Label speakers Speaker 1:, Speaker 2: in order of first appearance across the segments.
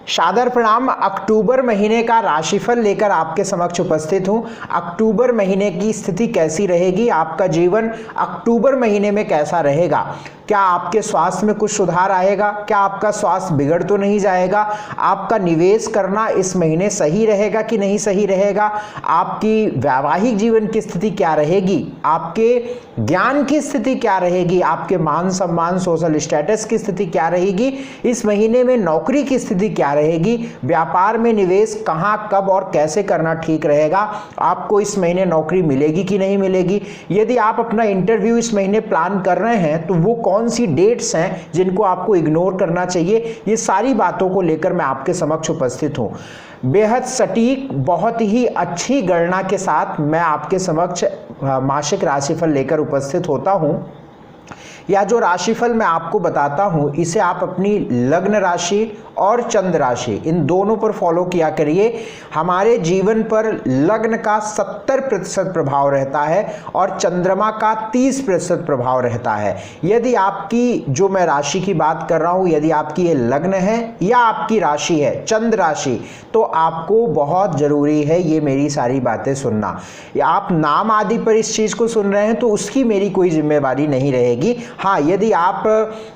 Speaker 1: सादर प्रणाम। अक्टूबर महीने का राशिफल लेकर आपके समक्ष उपस्थित हूं। अक्टूबर महीने की स्थिति कैसी रहेगी, आपका जीवन अक्टूबर महीने में कैसा रहेगा, क्या आपके स्वास्थ्य में कुछ सुधार आएगा, क्या आपका स्वास्थ्य बिगड़ तो नहीं जाएगा, आपका निवेश करना इस महीने सही रहेगा कि नहीं सही रहेगा, आपकी वैवाहिक जीवन की स्थिति क्या रहेगी, आपके ज्ञान की स्थिति क्या रहेगी, आपके मान सम्मान सोशल स्टेटस की स्थिति क्या रहेगी, इस महीने में नौकरी की स्थिति क्या रहेगी, व्यापार में निवेश कहां कब और कैसे करना ठीक रहेगा, आपको इस महीने नौकरी मिलेगी कि नहीं मिलेगी, यदि आप अपना इंटरव्यू इस महीने प्लान कर रहे हैं तो वो कौन सी डेट्स हैं जिनको आपको इग्नोर करना चाहिए। ये सारी बातों को लेकर मैं आपके समक्ष उपस्थित हूं। बेहद सटीक, बहुत ही अच्छी गणना के साथ मैं आपके समक्ष मासिक राशिफल लेकर उपस्थित होता हूं। या जो राशिफल मैं आपको बताता हूं इसे आप अपनी लग्न राशि और चंद्र राशि इन दोनों पर फॉलो किया करिए। हमारे जीवन पर लग्न का 70% प्रभाव रहता है और चंद्रमा का 30% प्रभाव रहता है। यदि आपकी, जो मैं राशि की बात कर रहा हूं, यदि आपकी ये लग्न है या आपकी राशि है चंद्र राशि, तो आपको बहुत जरूरी है ये मेरी सारी बातें सुनना। या आप नाम आदि पर इस चीज को सुन रहे हैं तो उसकी मेरी कोई जिम्मेवारी नहीं रहेगी। हाँ, यदि आप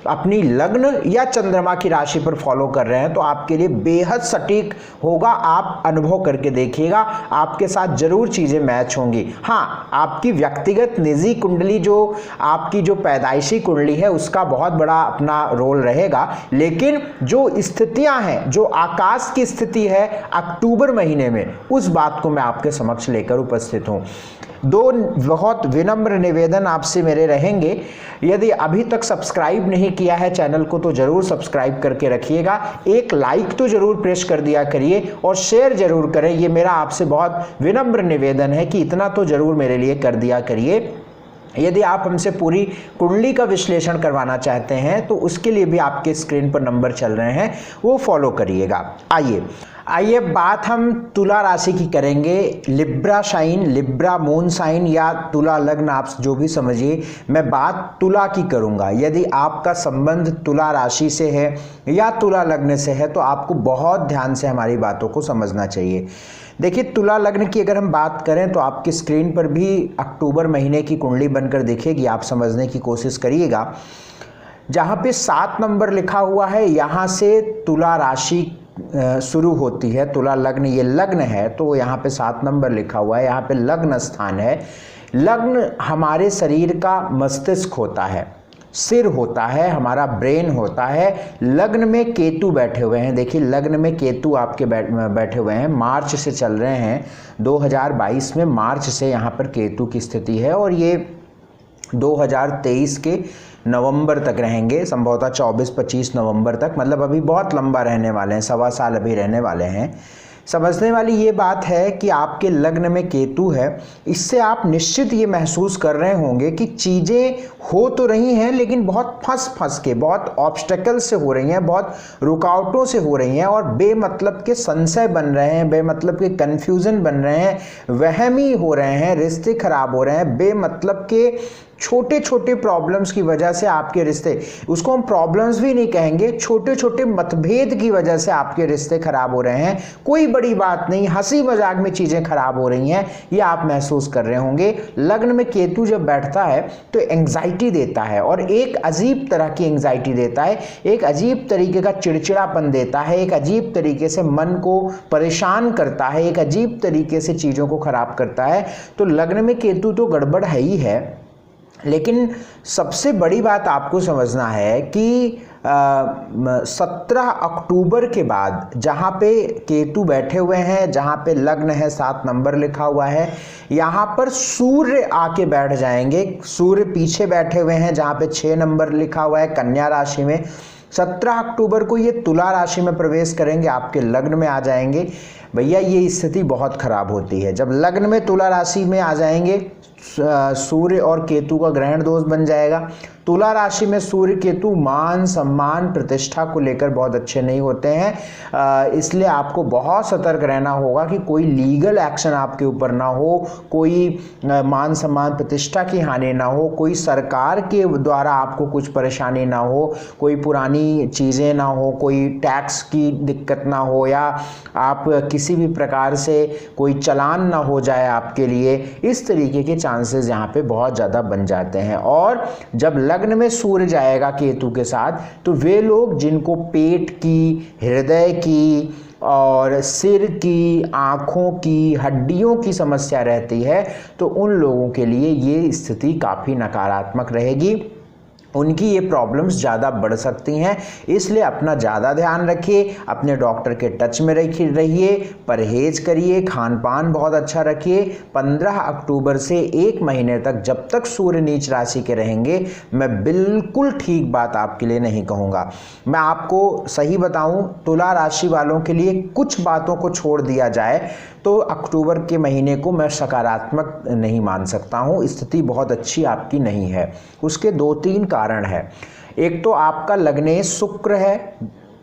Speaker 1: अपनी लग्न या चंद्रमा की राशि पर फॉलो कर रहे हैं तो आपके लिए बेहद सटीक होगा। आप अनुभव करके देखिएगा, आपके साथ जरूर चीजें मैच होंगी। हाँ, आपकी व्यक्तिगत निजी कुंडली, जो आपकी जो पैदाइशी कुंडली है, उसका बहुत बड़ा अपना रोल रहेगा, लेकिन जो स्थितियां हैं, जो आकाश की स्थिति है अक्टूबर महीने में, उस बात को मैं आपके समक्ष लेकर उपस्थित हूं। दो बहुत विनम्र निवेदन आपसे मेरे रहेंगे। यदि अभी तक सब्सक्राइब नहीं किया है चैनल को तो जरूर सब्सक्राइब करके रखिएगा। एक लाइक तो जरूर प्रेस कर दिया करिए और शेयर जरूर करें। ये मेरा आपसे बहुत विनम्र निवेदन है कि इतना तो जरूर मेरे लिए कर दिया करिए। यदि आप हमसे पूरी कुंडली का विश्लेषण करवाना चाहते हैं तो उसके लिए भी आपके स्क्रीन पर नंबर चल रहे हैं, वो फॉलो करिएगा। आइए बात हम तुला राशि की करेंगे। Libra sign, Libra moon sign या तुला लग्न, आप जो भी समझिए, मैं बात तुला की करूंगा। यदि आपका संबंध तुला राशि से है या तुला लग्न से है तो आपको बहुत ध्यान से हमारी बातों को समझना चाहिए। देखिए, तुला लग्न की अगर हम बात करें तो आपकी स्क्रीन पर भी अक्टूबर महीने की कुंडली बनकर दिखेगी, आप समझने की कोशिश करिएगा। जहाँ पे 7 नंबर लिखा हुआ है, यहाँ से तुला राशि शुरू होती है। तुला लग्न, ये लग्न है तो यहाँ पे 7 नंबर लिखा हुआ है, यहाँ पे लग्न स्थान है। लग्न हमारे शरीर का मस्तिष्क होता है, सिर होता है, हमारा ब्रेन होता है। लग्न में केतु बैठे हुए हैं। देखिए, लग्न में केतु आपके बैठे हुए हैं, मार्च से चल रहे हैं। 2022 में मार्च से यहाँ पर केतु की स्थिति है और ये 2023 के नवंबर तक रहेंगे, संभवतः 24-25 नवंबर तक। मतलब अभी बहुत लंबा रहने वाले हैं, 1.25 साल अभी रहने वाले हैं। समझने वाली ये बात है कि आपके लग्न में केतु है, इससे आप निश्चित ये महसूस कर रहे होंगे कि चीज़ें हो तो रही हैं लेकिन बहुत फंस के, बहुत ऑब्स्टेकल से हो रही हैं, बहुत रुकावटों से हो रही हैं और बेमतलब के संशय बन रहे हैं, बेमतलब के कन्फ्यूज़न बन रहे हैं, वहमी हो रहे हैं, रिश्ते खराब हो रहे हैं, बेमतलब के छोटे छोटे प्रॉब्लम्स की वजह से आपके रिश्ते, उसको हम प्रॉब्लम्स भी नहीं कहेंगे, छोटे छोटे मतभेद की वजह से आपके रिश्ते खराब हो रहे हैं। कोई बड़ी बात नहीं, हंसी मजाक में चीज़ें खराब हो रही हैं, ये आप महसूस कर रहे होंगे। लग्न में केतु जब बैठता है तो एंग्जाइटी देता है और एक अजीब तरह की एंग्जाइटी देता है, एक अजीब तरीके का चिड़चिड़ापन देता है, एक अजीब तरीके से मन को परेशान करता है, एक अजीब तरीके से चीज़ों को खराब करता है। तो लग्न में केतु तो गड़बड़ है ही है, लेकिन सबसे बड़ी बात आपको समझना है कि 17 अक्टूबर के बाद जहाँ पे केतु बैठे हुए हैं, जहाँ पे लग्न है 7 नंबर लिखा हुआ है, यहाँ पर सूर्य आके बैठ जाएंगे। सूर्य पीछे बैठे हुए हैं जहाँ पे 6 नंबर लिखा हुआ है कन्या राशि में। 17 अक्टूबर को ये तुला राशि में प्रवेश करेंगे, आपके लग्न में आ जाएंगे। भैया, ये स्थिति बहुत खराब होती है जब लग्न में तुला राशि में आ जाएंगे। सूर्य और केतु का ग्रहण दोष बन जाएगा। तुला राशि में सूर्य केतु मान सम्मान प्रतिष्ठा को लेकर बहुत अच्छे नहीं होते हैं, इसलिए आपको बहुत सतर्क रहना होगा कि कोई लीगल एक्शन आपके ऊपर ना हो, कोई मान सम्मान प्रतिष्ठा की हानि ना हो, कोई सरकार के द्वारा आपको कुछ परेशानी ना हो, कोई पुरानी चीज़ें ना हो, कोई टैक्स की दिक्कत ना हो, या आप किसी भी प्रकार से कोई चालान ना हो जाए आपके लिए। इस तरीके के चांसेस यहाँ पे बहुत ज़्यादा बन जाते हैं। और जब लग्न में सूर्य जाएगा केतु के साथ, तो वे लोग जिनको पेट की, हृदय की और सिर की, आँखों की, हड्डियों की समस्या रहती है, तो उन लोगों के लिए ये स्थिति काफ़ी नकारात्मक रहेगी। उनकी ये प्रॉब्लम्स ज़्यादा बढ़ सकती हैं, इसलिए अपना ज़्यादा ध्यान रखिए, अपने डॉक्टर के टच में रहिए, परहेज करिए, खान पान बहुत अच्छा रखिए। 15 अक्टूबर से 1 महीने तक जब तक सूर्य नीच राशि के रहेंगे, मैं बिल्कुल ठीक बात आपके लिए नहीं कहूँगा। मैं आपको सही बताऊँ, तुला राशि वालों के लिए कुछ बातों को छोड़ दिया जाए तो अक्टूबर के महीने को मैं सकारात्मक नहीं मान सकता हूँ, स्थिति बहुत अच्छी आपकी नहीं है। उसके 2-3 कारण है। एक तो आपका लग्नेश शुक्र है,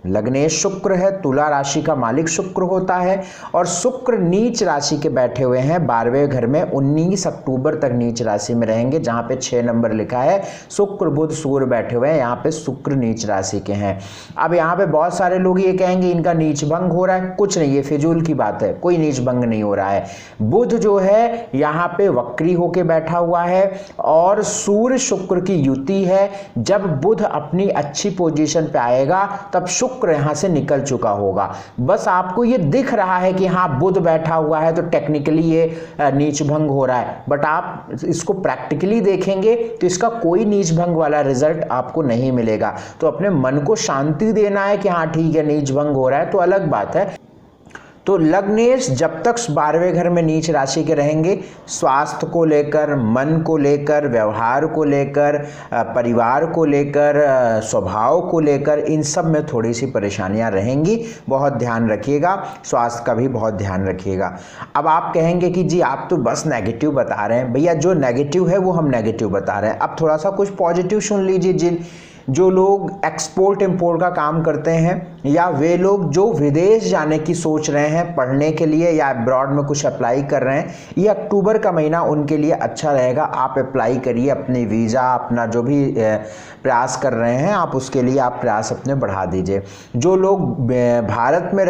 Speaker 1: लग्नेश शुक्र है, तुला राशि का मालिक शुक्र होता है, और शुक्र नीच राशि के बैठे हुए हैं 12वें घर में। 19 अक्टूबर तक नीच राशि में रहेंगे, जहाँ पे 6 नंबर लिखा है। शुक्र बुध सूर्य बैठे हुए हैं, यहाँ पे शुक्र नीच राशि के हैं। अब यहाँ पे बहुत सारे लोग ये कहेंगे इनका नीच भंग हो रहा है, कुछ नहीं, ये फिजूल की बात है, कोई नीच भंग नहीं हो रहा है। बुध जो है यहाँ पे वक्री होके बैठा हुआ है, और सूर्य शुक्र की युति है। जब बुध अपनी अच्छी पोजीशन पे आएगा तब शुक्र यहां से निकल चुका होगा। बस आपको ये दिख रहा है कि हाँ बुध बैठा हुआ है तो टेक्निकली ये नीच भंग हो रहा है, बट आप इसको प्रैक्टिकली देखेंगे तो इसका कोई नीच भंग वाला रिजल्ट आपको नहीं मिलेगा। तो अपने मन को शांति देना है कि हाँ ठीक है नीच भंग हो रहा है तो अलग बात है। तो लग्नेश जब तक 12वें घर में नीच राशि के रहेंगे, स्वास्थ्य को लेकर, मन को लेकर, व्यवहार को लेकर, परिवार को लेकर, स्वभाव को लेकर, इन सब में थोड़ी सी परेशानियां रहेंगी। बहुत ध्यान रखिएगा, स्वास्थ्य का भी बहुत ध्यान रखिएगा। अब आप कहेंगे कि जी आप तो बस नेगेटिव बता रहे हैं। भैया जो नेगेटिव है वो हम नेगेटिव बता रहे हैं, अब थोड़ा सा कुछ पॉजिटिव सुन लीजिए। जो लोग एक्सपोर्ट इंपोर्ट का काम करते हैं, या वे लोग जो विदेश जाने की सोच रहे हैं पढ़ने के लिए, या अब्रॉड में कुछ अप्लाई कर रहे हैं, ये अक्टूबर का महीना उनके लिए अच्छा रहेगा। आप अप्लाई करिए, अपनी वीज़ा, अपना जो भी प्रयास कर रहे हैं आप उसके लिए आप प्रयास अपने बढ़ा दीजिए। जो लोग भारत में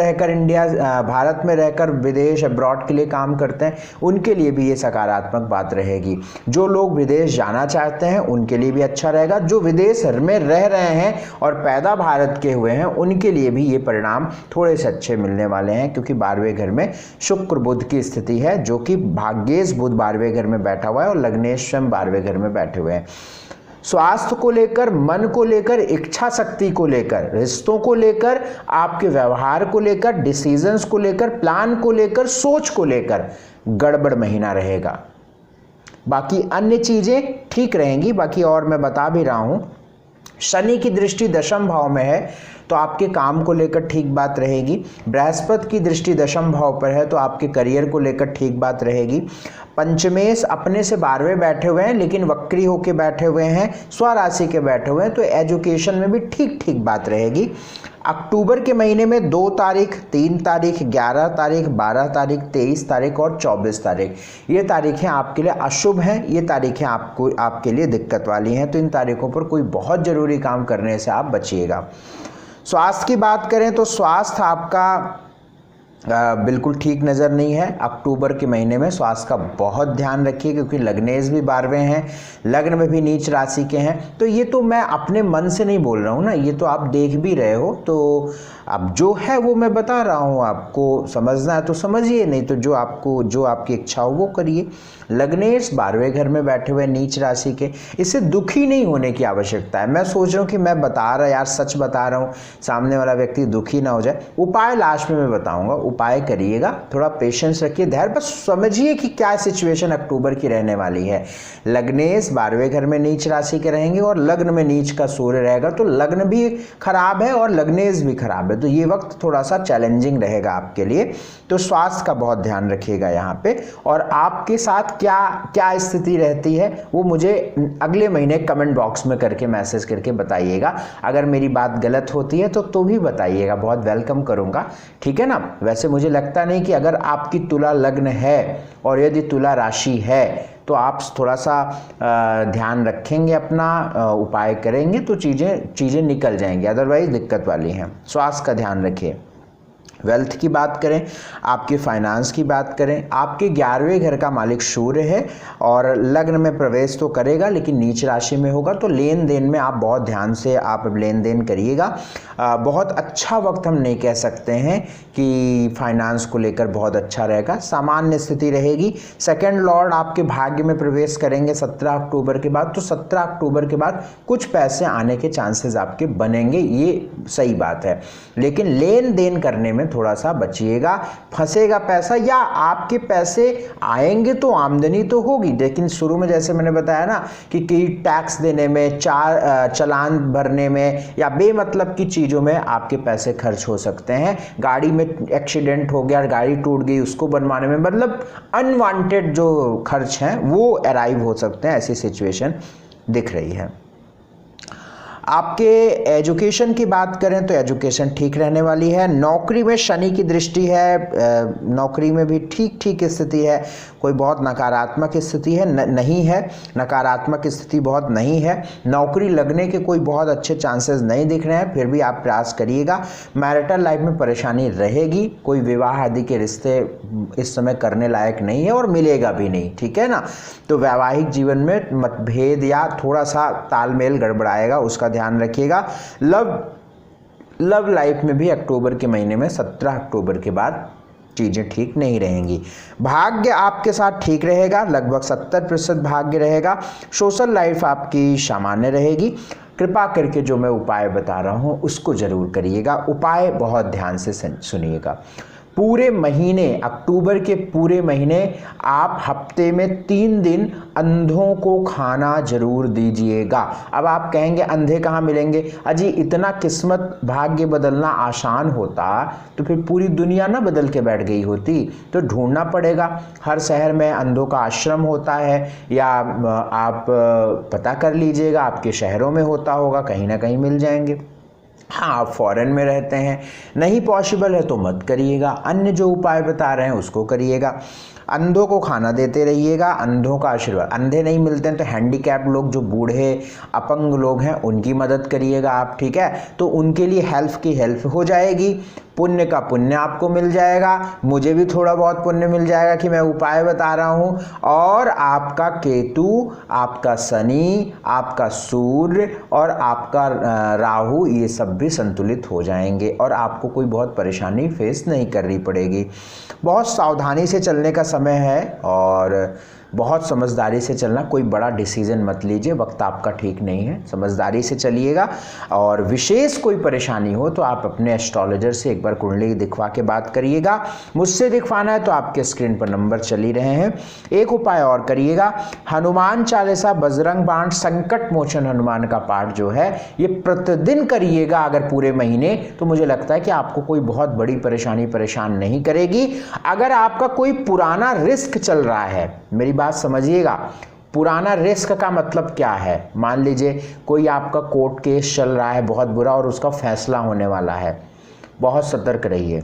Speaker 1: रहकर विदेश अब्रॉड के लिए काम करते हैं, उनके लिए भी ये सकारात्मक बात रहेगी। जो लोग विदेश जाना चाहते हैं उनके लिए भी अच्छा रहेगा। जो विदेश में रह रहे हैं और पैदा भारत के हुए हैं, उनके लिए भी ये परिणाम थोड़े से अच्छे मिलने वाले हैं, क्योंकि 12वें घर में शुक्र बुध की स्थिति है, जो कि भाग्येश बुध 12वें घर में बैठा हुआ है और लग्नेश स्वयं 12वें घर में बैठे हुए हैं। स्वास्थ्य को लेकर, मन को लेकर, इच्छा शक्ति को लेकर, रिश्तों को लेकर, आपके व्यवहार को लेकर, डिसीजंस को लेकर, प्लान को लेकर, सोच को लेकर गड़बड़ महीना रहेगा। बाकी अन्य चीजें ठीक रहेंगी। बाकी और मैं बता भी रहा हूं, शनि की दृष्टि 10वें भाव में है तो आपके काम को लेकर ठीक बात रहेगी। बृहस्पति की दृष्टि 10वें भाव पर है तो आपके करियर को लेकर ठीक बात रहेगी। पंचमेश अपने से 12वें बैठे हुए हैं, लेकिन वक्री होके बैठे हुए हैं, स्वराशि के बैठे हुए हैं, तो एजुकेशन में भी ठीक ठीक बात रहेगी। अक्टूबर के महीने में 2 तारीख, 3 तारीख, 11 तारीख, 12 तारीख, 23 तारीख और 24 तारीख, ये तारीखें आपके लिए अशुभ हैं। ये तारीखें आपके लिए दिक्कत वाली हैं, तो इन तारीखों पर कोई बहुत ज़रूरी काम करने से आप बचिएगा। स्वास्थ्य की बात करें तो स्वास्थ्य आपका बिल्कुल ठीक नज़र नहीं है। अक्टूबर के महीने में स्वास्थ्य का बहुत ध्यान रखिए, क्योंकि लग्नेश भी 12वें हैं, लग्न में भी नीच राशि के हैं। तो ये तो मैं अपने मन से नहीं बोल रहा हूँ ना, ये तो आप देख भी रहे हो। तो अब जो है वो मैं बता रहा हूँ, आपको समझना है तो समझिए, नहीं तो जो आपकी इच्छा हो वो करिए। लग्नेश 12वें घर में बैठे हुए नीच राशि के, इससे दुखी नहीं होने की आवश्यकता है। मैं सोच रहा हूँ कि मैं बता रहा यार सच बता रहा हूँ, सामने वाला व्यक्ति दुखी ना हो जाए। उपाय लास्ट में मैं बताऊंगा, उपाय करिएगा, थोड़ा पेशेंस रखिए, धैर्य, बस समझिए कि क्या सिचुएशन अक्टूबर की रहने वाली है। लग्नेश 12वें घर में नीच राशि के रहेंगे और लग्न में नीच का सूर्य रहेगा, तो लग्न भी खराब है और लग्नेश भी खराब है, में, तो ये वक्त थोड़ा सा चैलेंजिंग रहेगा आपके लिए। तो स्वास्थ्य का बहुत ध्यान रखिएगा यहाँ पे। और आपके साथ क्या क्या स्थिति रहती है वो मुझे अगले महीने कमेंट बॉक्स में करके मैसेज करके बताइएगा। अगर मेरी बात गलत होती है तो भी बताइएगा, बहुत वेलकम करूँगा, ठीक है ना। वैसे मुझे लगता नहीं कि अगर आपकी तुला लग्न है और यदि तुला राशि है तो आप थोड़ा सा ध्यान रखेंगे, अपना उपाय करेंगे तो चीज़ें निकल जाएंगी, अदरवाइज दिक्कत वाली हैं। स्वास्थ्य का ध्यान रखिए। वेल्थ की बात करें, आपके फाइनेंस की बात करें, आपके 11वें घर का मालिक सूर्य है और लग्न में प्रवेश तो करेगा लेकिन नीच राशि में होगा, तो लेन देन में आप बहुत ध्यान से आप लेन देन करिएगा। बहुत अच्छा वक्त हम नहीं कह सकते हैं कि फाइनेंस को लेकर बहुत अच्छा रहेगा, सामान्य स्थिति रहेगी। सेकंड लॉर्ड आपके भाग्य में प्रवेश करेंगे 17 अक्टूबर के बाद, तो 17 अक्टूबर के बाद कुछ पैसे आने के चांसेस आपके बनेंगे, ये सही बात है। लेकिन लेन देन करने में थोड़ा सा बचिएगा, फंसेगा पैसा, या आपके पैसे आएंगे तो आमदनी तो होगी, लेकिन शुरू में जैसे मैंने बताया ना कि टैक्स देने में, चालान भरने में या बेमतलब की चीज़ों में आपके पैसे खर्च हो सकते हैं। गाड़ी में एक्सीडेंट हो गया, गाड़ी टूट गई, उसको बनवाने में, मतलब अनवांटेड जो खर्च हैं वो अराइव हो सकते हैं, ऐसी सिचुएशन दिख रही है। आपके एजुकेशन की बात करें तो एजुकेशन ठीक रहने वाली है। नौकरी में शनि की दृष्टि है, नौकरी में भी ठीक ठीक स्थिति है, कोई बहुत नकारात्मक स्थिति है नहीं है, नकारात्मक स्थिति बहुत नहीं है। नौकरी लगने के कोई बहुत अच्छे चांसेस नहीं दिख रहे हैं, फिर भी आप प्रयास करिएगा। मैरिटल लाइफ में परेशानी रहेगी, कोई विवाह आदि के रिश्ते इस समय करने लायक नहीं है और मिलेगा भी नहीं, ठीक है ना। तो वैवाहिक जीवन में मतभेद या थोड़ा सा तालमेल गड़बड़ाएगा, उसका ध्यान रखिएगा। लव लाइफ में भी अक्टूबर के महीने में 17 अक्टूबर के बाद चीज़ें ठीक नहीं रहेंगी। भाग्य आपके साथ ठीक रहेगा, लगभग 70% भाग्य रहेगा। सोशल लाइफ आपकी सामान्य रहेगी। कृपा करके जो मैं उपाय बता रहा हूँ उसको ज़रूर करिएगा, उपाय बहुत ध्यान से सुनिएगा। पूरे महीने, अक्टूबर के पूरे महीने आप हफ्ते में 3 दिन अंधों को खाना जरूर दीजिएगा। अब आप कहेंगे अंधे कहाँ मिलेंगे? अजी इतना किस्मत भाग्य बदलना आसान होता तो फिर पूरी दुनिया ना बदल के बैठ गई होती, तो ढूंढना पड़ेगा। हर शहर में अंधों का आश्रम होता है, या आप पता कर लीजिएगा, आपके शहरों में होता होगा, कहीं ना कहीं मिल जाएंगे। हाँ, आप फॉरेन में रहते हैं, नहीं पॉसिबल है तो मत करिएगा, अन्य जो उपाय बता रहे हैं उसको करिएगा। अंधों को खाना देते रहिएगा, अंधों का आशीर्वाद। अंधे नहीं मिलते हैं तो हैंडीकैप लोग, जो बूढ़े अपंग लोग हैं, उनकी मदद करिएगा आप, ठीक है। तो उनके लिए हेल्प की हेल्प हो जाएगी, पुण्य का पुण्य आपको मिल जाएगा, मुझे भी थोड़ा बहुत पुण्य मिल जाएगा कि मैं उपाय बता रहा हूँ। और आपका केतु, आपका शनि, आपका सूर्य और आपका राहु, ये सब भी संतुलित हो जाएंगे और आपको कोई बहुत परेशानी फेस नहीं करनी पड़ेगी। बहुत सावधानी से चलने का समय है और बहुत समझदारी से चलना, कोई बड़ा डिसीजन मत लीजिए, वक्त आपका ठीक नहीं है, समझदारी से चलिएगा। और विशेष कोई परेशानी हो तो आप अपने एस्ट्रोलॉजर से एक बार कुंडली दिखवा के बात करिएगा। मुझसे दिखवाना है तो आपके स्क्रीन पर नंबर चल ही रहे हैं। एक उपाय और करिएगा, हनुमान चालीसा, बजरंग बाण, संकट मोचन हनुमान का पाठ जो है ये प्रतिदिन करिएगा अगर पूरे महीने, तो मुझे लगता है कि आपको कोई बहुत बड़ी परेशानी परेशान नहीं करेगी। अगर आपका कोई पुराना रिस्क चल रहा है, मेरी बात समझिएगा, पुराना रिस्क का मतलब क्या है? मान लीजिए कोई आपका कोर्ट केस चल रहा है बहुत बुरा और उसका फैसला होने वाला है, बहुत सतर्क रहिए,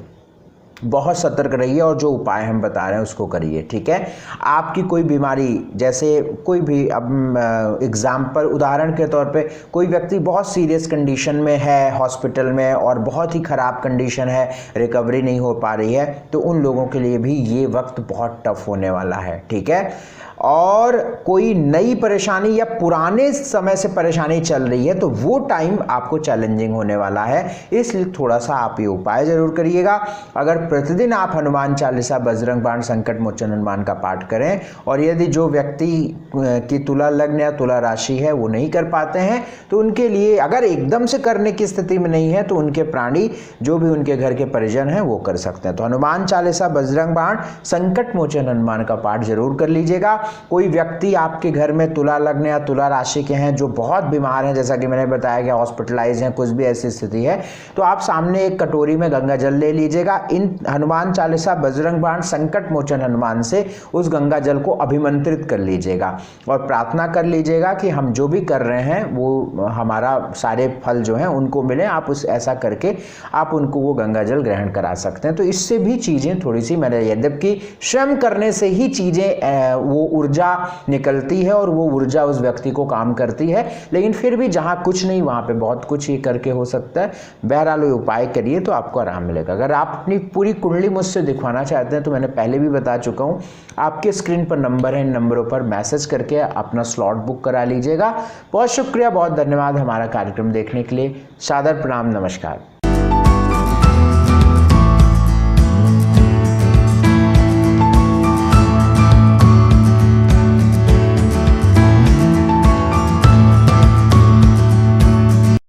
Speaker 1: बहुत सतर्क रहिए और जो उपाय हम बता रहे हैं उसको करिए, ठीक है। आपकी कोई बीमारी, जैसे कोई भी, अब एग्जाम्पल उदाहरण के तौर पे कोई व्यक्ति बहुत सीरियस कंडीशन में है हॉस्पिटल में और बहुत ही ख़राब कंडीशन है, रिकवरी नहीं हो पा रही है, तो उन लोगों के लिए भी ये वक्त बहुत टफ होने वाला है, ठीक है। और कोई नई परेशानी या पुराने समय से परेशानी चल रही है तो वो टाइम आपको चैलेंजिंग होने वाला है, इसलिए थोड़ा सा आप ये उपाय ज़रूर करिएगा। अगर प्रतिदिन आप हनुमान चालीसा, बजरंग बाण, संकट मोचन हनुमान का पाठ करें, और यदि जो व्यक्ति की तुला लग्न या तुला राशि है वो नहीं कर पाते हैं तो उनके लिए, अगर एकदम से करने की स्थिति में नहीं है तो उनके प्राणी, जो भी उनके घर के परिजन हैं वो कर सकते हैं। तो हनुमान चालीसा, बजरंग बाण, संकट मोचन हनुमान का पाठ जरूर कर लीजिएगा। कोई व्यक्ति आपके घर में तुला लग्न या तुला राशि के हैं जो बहुत बीमार हैं, जैसा कि मैंने बताया कि हॉस्पिटलाइज हैं, कुछ भी ऐसी स्थिति है, तो आप सामने एक कटोरी में गंगा जल ले लीजिएगा। इन हनुमान चालीसा, बजरंग बाण, संकट मोचन हनुमान से उस गंगा जल को अभिमंत्रित कर लीजिएगा और प्रार्थना कर लीजिएगा कि हम जो भी कर रहे हैं वो हमारा सारे फल जो हैं उनको मिले। आप उस ऐसा करके आप उनको वो गंगा जल ग्रहण करा सकते हैं। तो इससे भी चीज़ें थोड़ी सी, मैंने यद्यपि श्रम करने से ही चीज़ें वो ऊर्जा निकलती है और वो ऊर्जा उस व्यक्ति को काम करती है, लेकिन फिर भी जहाँ कुछ नहीं वहाँ पे बहुत कुछ ही करके हो सकता है। बहरहाल ये उपाय करिए तो आपको आराम मिलेगा। अगर आप अपनी पूरी कुंडली मुझसे दिखवाना चाहते हैं तो मैंने पहले भी बता चुका हूँ, आपके स्क्रीन पर नंबर है, इन नंबरों पर मैसेज करके अपना स्लॉट बुक करा लीजिएगा। बहुत शुक्रिया, बहुत धन्यवाद हमारा कार्यक्रम देखने के लिए। सादर प्रणाम, नमस्कार।